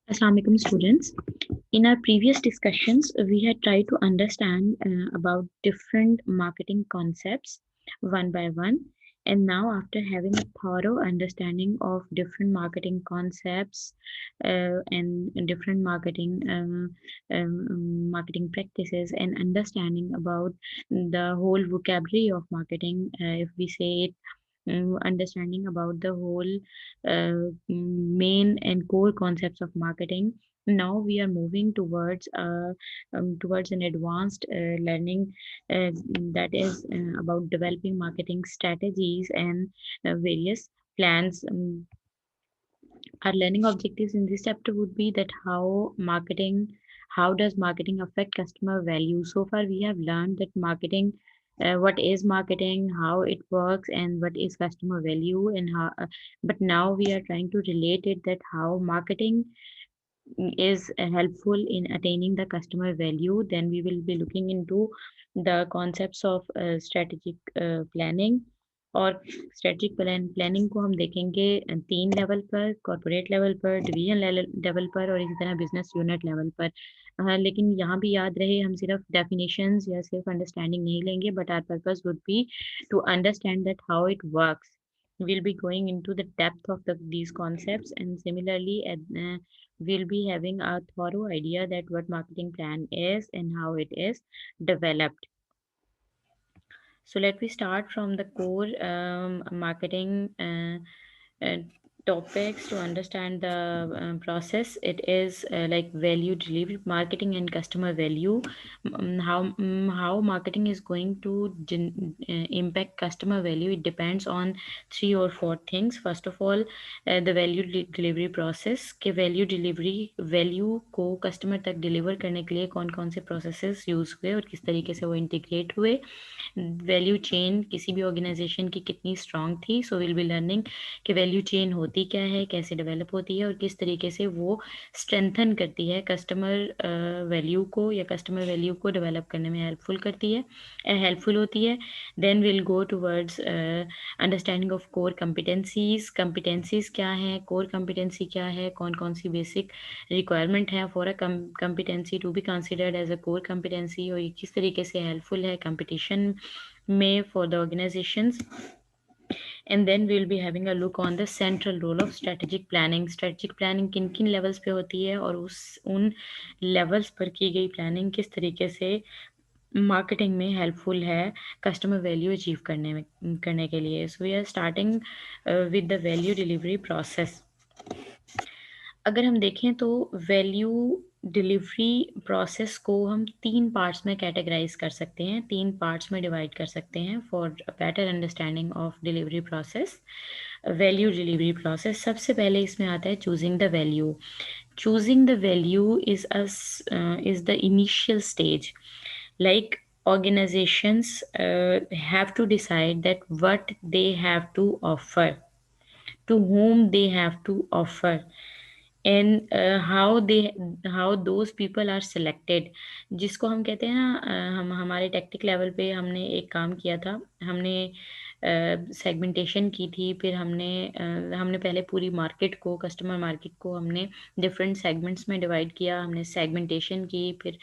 Assalamu alaikum students. In our previous discussions, we had tried to understand about different marketing concepts one by one. And now, after having a thorough understanding of different marketing concepts and different marketing practices, and understanding about the whole vocabulary of marketing, if we say it, understanding about the whole main and core concepts of marketing. Now we are moving towards an advanced learning that is about developing marketing strategies and various plans. Our learning objectives in this chapter would be that how does marketing affect customer value. So far we have learned that marketing, what is marketing, how it works, and what is customer value, and how but now we are trying to relate it that how marketing is helpful in attaining the customer value. Then we will be looking into the concepts of strategic planning, और strategic planning को हम देखेंगे तीन level पर, corporate level पर, division level पर, और इसी तरह बिजनेस यूनिट लेवल पर। लेकिन यहाँ भी याद रहे, हम सिर्फ डेफिनेशंस या सिर्फ अंडरस्टैंडिंग नहीं लेंगे, but our purpose would be to understand that how it works. We'll be going into the depth of these concepts, and similarly we'll be having a thorough idea that what marketing plan is and how it is developed. So let me start from the core marketing uh, topics to understand the process. It is like value delivery, marketing and customer value. How marketing is going to impact customer value. It depends on three or four things. First of all, the value delivery process के value को customer तक deliver करने के लिए कौन कौन से processes use हुए और किस तरीके से वो इंटीग्रेट हुए. वैल्यू चेन किसी भी ऑर्गेनाइजेशन की कितनी स्ट्रांग थी. सो विल बी लर्निंग कि वैल्यू चेन होती क्या है, कैसे डेवलप होती है, और किस तरीके से वो स्ट्रेंथन करती है कस्टमर वैल्यू को, या कस्टमर वैल्यू को डेवलप करने में हेल्पफुल होती है. Then will go towards understanding of core competencies क्या है, कोर कंपिटेंसी क्या है, कौन कौन सी बेसिक रिक्वायरमेंट है for a competency to be considered as a core competency, और ये किस तरीके से हेल्पफुल है कंपटीशन में for the organisations. And then we'll be having a look on the central role of strategic planning. Strategic planning किन किन levels पे होती है, और उन लेवल्स पर की गई प्लानिंग किस तरीके से मार्केटिंग में हेल्पफुल है कस्टमर वैल्यू अचीव करने के लिए. So we are starting with the value delivery process. अगर हम देखें तो वैल्यू डिलीवरी प्रोसेस को हम तीन पार्ट्स में कैटेगराइज कर सकते हैं, तीन पार्ट्स में डिवाइड कर सकते हैं for better understanding of delivery process. Value delivery process, सबसे पहले इसमें आता है choosing the value. Choosing the value is the initial stage. Like organizations have to decide that what they have to offer, to whom they have to offer, and how those people are selected. जिसको हम कहते हैं ना, हम हमारे tactic level पे हमने एक काम किया था. हमने सेगमेंटेशन की थी. फिर हमने पहले पूरी मार्केट को, कस्टमर मार्केट को हमने डिफरेंट सेगमेंट्स में डिवाइड किया. हमने सेगमेंटेशन की. फिर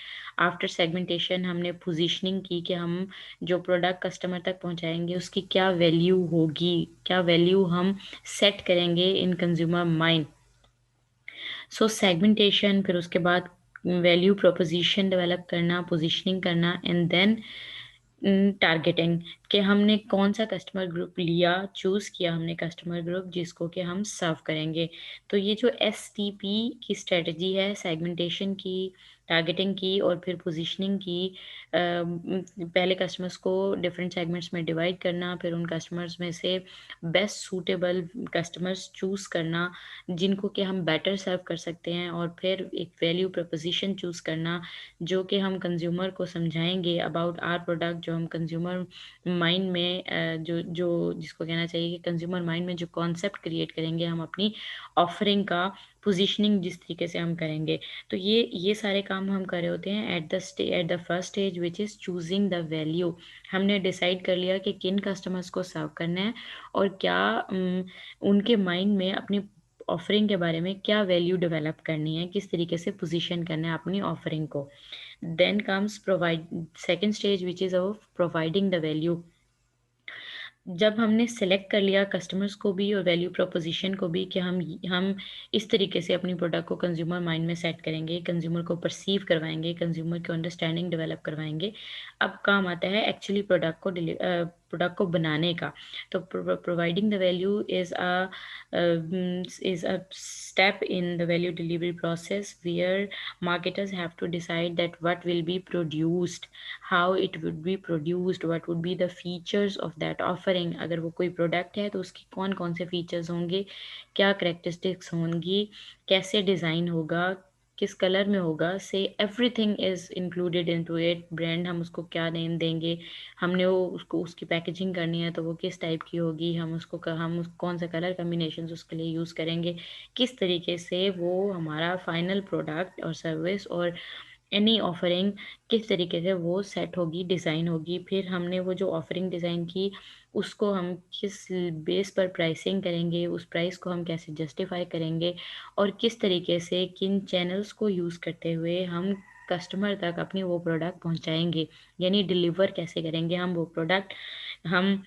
आफ्टर सेगमेंटेशन हमने पोजीशनिंग की कि हम जो प्रोडक्ट कस्टमर तक पहुंचाएंगे उसकी क्या वैल्यू होगी, क्या वैल्यू हम सेट करेंगे इन कंज्यूमर माइंड. सो सेगमेंटेशन, फिर उसके बाद वैल्यू प्रोपोजिशन डेवलप करना, पोजीशनिंग करना, एंड देन टारगेटिंग कि हमने कौन सा कस्टमर ग्रुप लिया, चूज़ किया हमने कस्टमर ग्रुप जिसको कि हम सर्व करेंगे. तो ये जो STP की स्ट्रेटजी है, सेगमेंटेशन की, टारगेटिंग की और फिर पोजीशनिंग की, पहले कस्टमर्स को डिफरेंट सेगमेंट्स में डिवाइड करना, फिर उन कस्टमर्स में से बेस्ट सूटेबल कस्टमर्स चूज़ करना जिनको कि हम बेटर सर्व कर सकते हैं, और फिर एक वैल्यू प्रपोजिशन चूज़ करना जो कि हम कंज्यूमर को समझाएंगे अबाउट आर प्रोडक्ट, जो हम कंज्यूमर माइंड में जो जिसको कहना चाहिए कि कंज्यूमर माइंड में जो कॉन्सेप्ट क्रिएट करेंगे हम अपनी ऑफरिंग का, पोजीशनिंग जिस तरीके से हम करेंगे. तो ये सारे काम हम कर रहे होते हैं at the first stage which is choosing the value. हमने डिसाइड कर लिया कि किन कस्टमर्स को सर्व करना है और क्या उनके माइंड में अपनी ऑफरिंग के बारे में क्या वैल्यू डेवलप करनी है, किस तरीके से पोजीशन करना है अपनी ऑफरिंग को। Then comes provide second stage which is of providing the value. जब हमने सेलेक्ट कर लिया कस्टमर्स को भी और वैल्यू प्रोपोजिशन को भी कि हम इस तरीके से अपनी प्रोडक्ट को कंज्यूमर माइंड में सेट करेंगे, कंज्यूमर को परसीव करवाएंगे, कंज्यूमर को अंडरस्टैंडिंग डेवलप करवाएंगे। अब काम आता है एक्चुअली प्रोडक्ट को बनाने का। तो providing the value is a step in the value delivery process where marketers have to decide that what will be produced, how it would be produced, what would be the features of that offering। अगर वो कोई product है तो उसकी कौन कौन से features होंगे, क्या करेक्टरिस्टिक्स होंगी, कैसे डिज़ाइन होगा, किस कलर में होगा, से everything is included into it. Brand हम उसको क्या नेम देंगे, हमने वो उसको उसकी पैकेजिंग करनी है तो वो किस टाइप की होगी, हम कौन सा कलर कम्बिनेशन उसके लिए यूज़ करेंगे, किस तरीके से वो हमारा फाइनल प्रोडक्ट और सर्विस और एनी ऑफरिंग किस तरीके से वो सेट होगी, डिज़ाइन होगी। फिर हमने वो जो ऑफरिंग डिज़ाइन की उसको हम किस बेस पर प्राइसिंग करेंगे, उस प्राइस को हम कैसे जस्टिफाई करेंगे और किस तरीके से किन चैनल्स को यूज़ करते हुए हम कस्टमर तक अपनी वो प्रोडक्ट पहुंचाएंगे, यानी डिलीवर कैसे करेंगे हम वो प्रोडक्ट। हम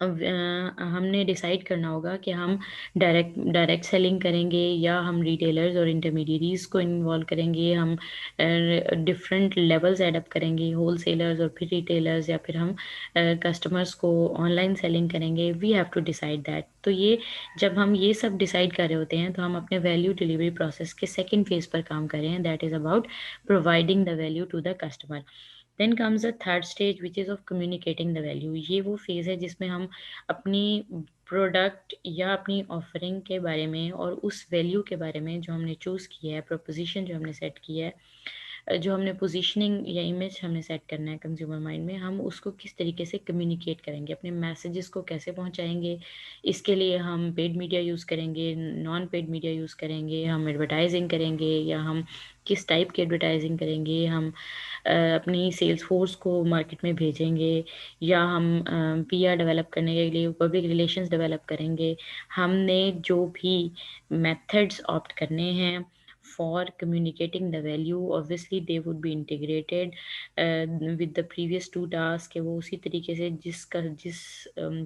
हमने डिसाइड करना होगा कि हम डायरेक्ट सेलिंग करेंगे या हम रिटेलर्स और इंटरमीडियरीज को इन्वॉल्व करेंगे, हम डिफरेंट लेवल्स एडअप करेंगे, होल सेलर्स और फिर रिटेलर्स, या फिर हम कस्टमर्स को ऑनलाइन सेलिंग करेंगे। We have to decide that. तो ये जब हम ये सब डिसाइड कर रहे होते हैं तो हम अपने वैल्यू डिलीवरी प्रोसेस के सेकेंड फेज पर काम कर रहे हैं, that is about providing the value to the customer. Then comes the third stage which is of communicating the value. ये वो फेज़ है जिसमें हम अपनी प्रोडक्ट या अपनी ऑफरिंग के बारे में और उस वैल्यू के बारे में जो हमने चूज़ किया है, प्रोपोजिशन जो हमने सेट किया है, जो हमने पोजीशनिंग या इमेज हमने सेट करना है कंज्यूमर माइंड में, हम उसको किस तरीके से कम्युनिकेट करेंगे, अपने मैसेजेस को कैसे पहुंचाएंगे। इसके लिए हम पेड मीडिया यूज़ करेंगे, नॉन पेड मीडिया यूज़ करेंगे, हम एडवर्टाइजिंग करेंगे या हम किस टाइप की एडवर्टाइजिंग करेंगे, हम अपनी सेल्स फोर्स को मार्केट में भेजेंगे या हम पीआर डेवलप करने के लिए पब्लिक रिलेशंस डेवलप करेंगे। हमने जो भी मेथड्स ऑप्ट करने हैं for communicating the value, obviously they would be integrated with the previous two tasks, कि वो उसी तरीके से जिस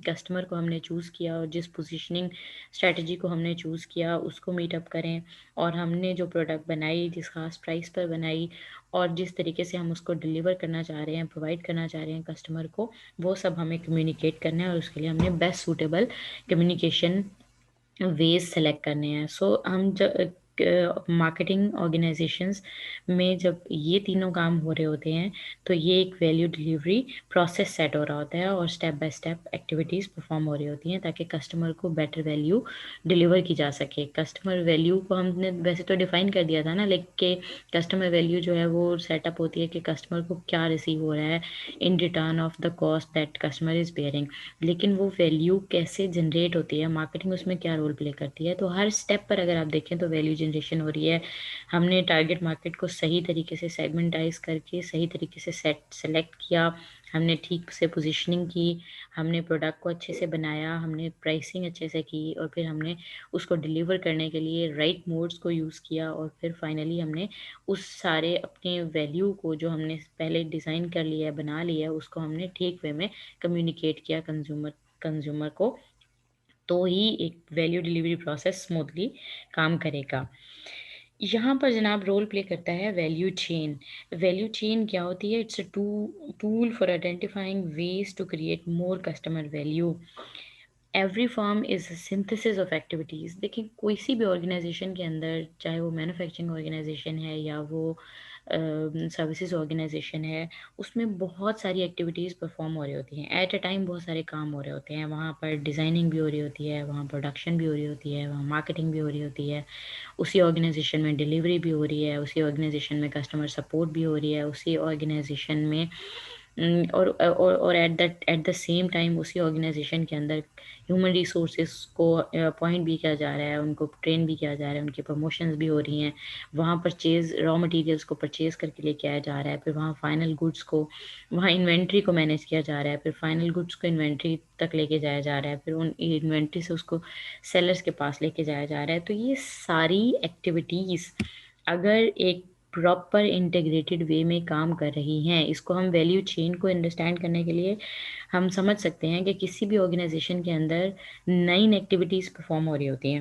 कस्टमर को हमने चूज़ किया और जिस पोजीशनिंग स्ट्रेटजी को हमने चूज़ किया उसको मीटअप करें, और हमने जो प्रोडक्ट बनाई जिस खास प्राइस पर बनाई और जिस तरीके से हम उसको डिलीवर करना चाह रहे हैं, प्रोवाइड करना चाह रहे हैं कस्टमर को, वो सब हमें कम्युनिकेट करना है और उसके लिए हमने best suitable communication ways select करने हैं। सो हम जब मार्केटिंग ऑर्गेनाइजेशंस में जब ये तीनों काम हो रहे होते हैं तो ये एक वैल्यू डिलीवरी प्रोसेस सेट हो रहा होता है और step by step activities perform हो रही होती हैं ताकि कस्टमर को बेटर वैल्यू डिलीवर की जा सके। कस्टमर वैल्यू को हमने वैसे तो डिफाइन कर दिया था ना, लाइक के कस्टमर वैल्यू जो है वो सेटअप होती है कि कस्टमर को क्या रिसीव हो रहा है in return of the cost that customer is bearing. लेकिन वो वैल्यू कैसे जनरेट होती है, मार्केटिंग उसमें क्या रोल प्ले करती है, तो हर स्टेप पर अगर आप देखें तो वैल्यू जनरेशन हो रही है। हमने टारगेट मार्केट को सही तरीके से सेगमेंटाइज करके सही तरीके से सेलेक्ट किया, हमने ठीक से पोजीशनिंग की, हमने प्रोडक्ट को अच्छे से बनाया, हमने प्राइसिंग अच्छे से की और फिर हमने उसको डिलीवर करने के लिए राइट मोड्स को यूज़ किया और फिर फाइनली हमने उस सारे अपने वैल्यू को जो हमने पहले डिज़ाइन कर लिया है, बना लिया है, उसको हमने ठीक वे में कम्युनिकेट किया कंज्यूमर को। तो ही एक वैल्यू डिलीवरी प्रोसेस स्मूथली काम करेगा। यहाँ पर जनाब रोल प्ले करता है वैल्यू चेन। वैल्यू चेन क्या होती है? It's a tool for identifying ways to create more customer value. Every firm is synthesis of activities. देखिए कोई सी भी ऑर्गेनाइजेशन के अंदर, चाहे वो मैन्युफैक्चरिंग ऑर्गेनाइजेशन है या वो सर्विसेज ऑर्गेनाइजेशन है, उसमें बहुत सारी एक्टिविटीज़ परफॉर्म हो रही होती हैं एट अ टाइम, बहुत सारे काम हो रहे होते हैं। वहाँ पर डिज़ाइनिंग भी हो रही होती है, वहाँ प्रोडक्शन भी हो रही होती है, वहाँ मार्केटिंग भी हो रही होती है, उसी ऑर्गेनाइजेशन में डिलीवरी भी हो रही है, उसी ऑर्गेनाइजेशन में कस्टमर सपोर्ट भी हो रही है, उसी ऑर्गेनाइजेशन में और एट द सेम टाइम उसी ऑर्गेनाइजेशन के अंदर ह्यूमन रिसोर्सेज को अपॉइंट भी किया जा रहा है, उनको ट्रेन भी किया जा रहा है, उनकी प्रमोशंस भी हो रही हैं, वहाँ परचेज रॉ मटेरियल्स को परचेज करके लेके आया जा रहा है, फिर वहाँ फाइनल गुड्स को, वहाँ इन्वेंट्री को मैनेज किया जा रहा है, फिर फाइनल गुड्स को इन्वेंट्री तक लेके जाया जा रहा है, फिर उन इन्वेंट्री से उसको सेलर्स के पास लेके जाया जा रहा है। तो ये सारी एक्टिविटीज़ अगर एक प्रॉपर इंटीग्रेटेड वे में काम कर रही हैं, इसको हम वैल्यू चेन को अंडरस्टैंड करने के लिए हम समझ सकते हैं कि किसी भी ऑर्गेनाइजेशन के अंदर 9 एक्टिविटीज़ परफॉर्म हो रही होती हैं।